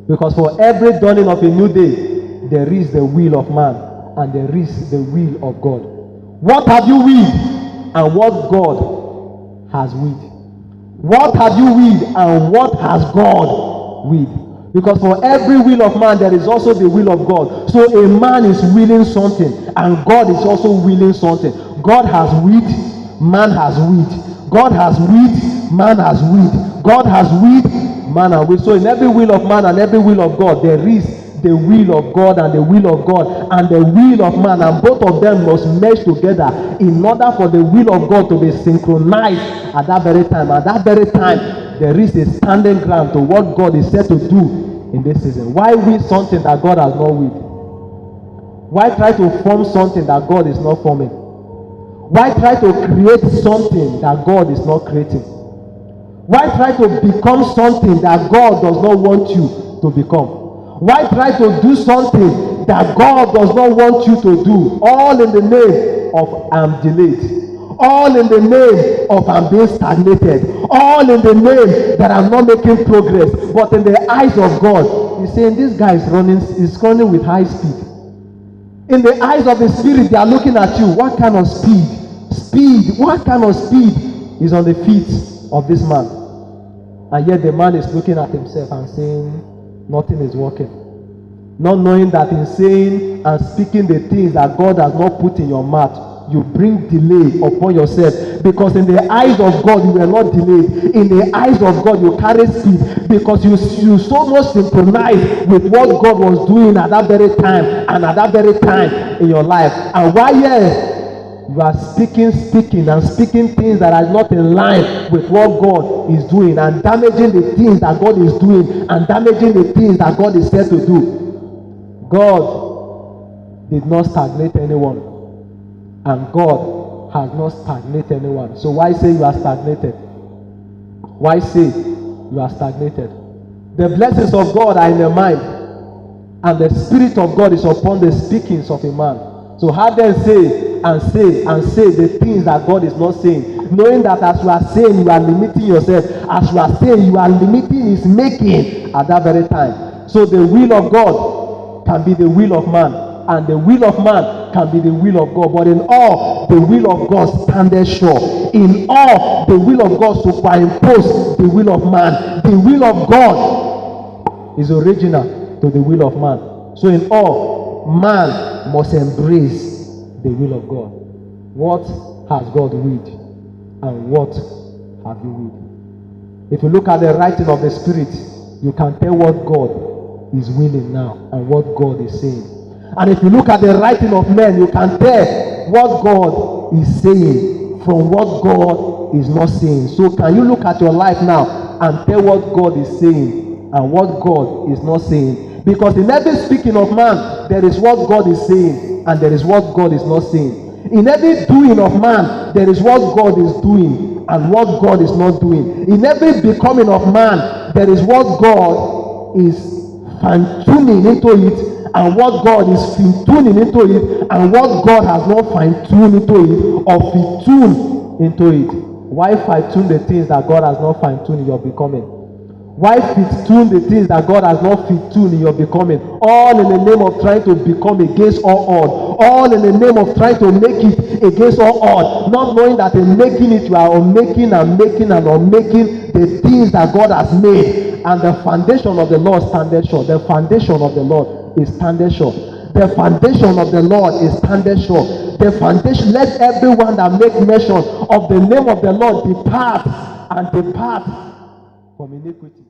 Because for every dawning of a new day, there is the will of man and there is the will of God. What have you willed and what God has willed? What have you willed and what has God willed? Because for every will of man, there is also the will of God. So a man is willing something and God is also willing something. God has willed, man has willed. God has willed, man has willed. God has willed, man has willed. So in every will of man and every will of God, there is the will of God and the will of God and the will of man, and both of them must mesh together in order for the will of God to be synchronized at that very time. At that very time, there is a standing ground to what God is set to do in this season. Why will something that God has not willed? Why try to form something that God is not forming? Why try to create something that God is not creating? Why try to become something that God does not want you to become? Why try to do something that God does not want you to do? All in the name of I'm delayed. All in the name of I'm being stagnated. All in the name that I'm not making progress. But in the eyes of God, he's saying this guy is running with high speed. In the eyes of the spirit, they are looking at you. What kind of speed? What kind of speed is on the feet of this man? And yet the man is looking at himself and saying, nothing is working. Not knowing that in saying and speaking the things that God has not put in your mouth, you bring delay upon yourself. Because in the eyes of God, you were not delayed. In the eyes of God, you carry speed. Because you so much synchronize with what God was doing at that very time and at that very time in your life. And while you are speaking things that are not in line with what God is doing, and damaging the things that God is doing, and damaging the things that God is said to do. God did not stagnate anyone, and God has not stagnated anyone. So why say you are stagnated? Why say you are stagnated? The blessings of God are in the mind, and the Spirit of God is upon the speakings of a man. So how then say the things that God is not saying, knowing that as you are saying, you are limiting yourself. As you are saying, you are limiting his making at that very time. So the will of God can be the will of man, and the will of man can be the will of God. But in all, the will of God standeth sure. In all, the will of God superimpose the will of man. The will of God is original to the will of man. So in all, man must embrace the will of God. What has God willed and what have you willed? If you look at the writing of the Spirit, you can tell what God is willing now and what God is saying. And if you look at the writing of men, you can tell what God is saying from what God is not saying. So can you look at your life now and tell what God is saying and what God is not saying? Because in every speaking of man, there is what God is saying and there is what God is not saying. In every doing of man, there is what God is doing and what God is not doing. In every becoming of man, there is what God is fine-tuning into it and what God is fine-tuning into it and what God has not fine-tuned into it or fine-tuned into it. Why fine-tune the things that God has not fine-tuned in your becoming? Why fit-tune the things that God has not fit-tuned in your becoming? All in the name of trying to become against all odds. All in the name of trying to make it against all odds. Not knowing that in making it, you are unmaking the things that God has made. And the foundation of the Lord standeth sure. The foundation of the Lord is standeth sure. The foundation of the Lord is standeth sure. The foundation, let everyone that make mention of the name of the Lord depart from iniquity.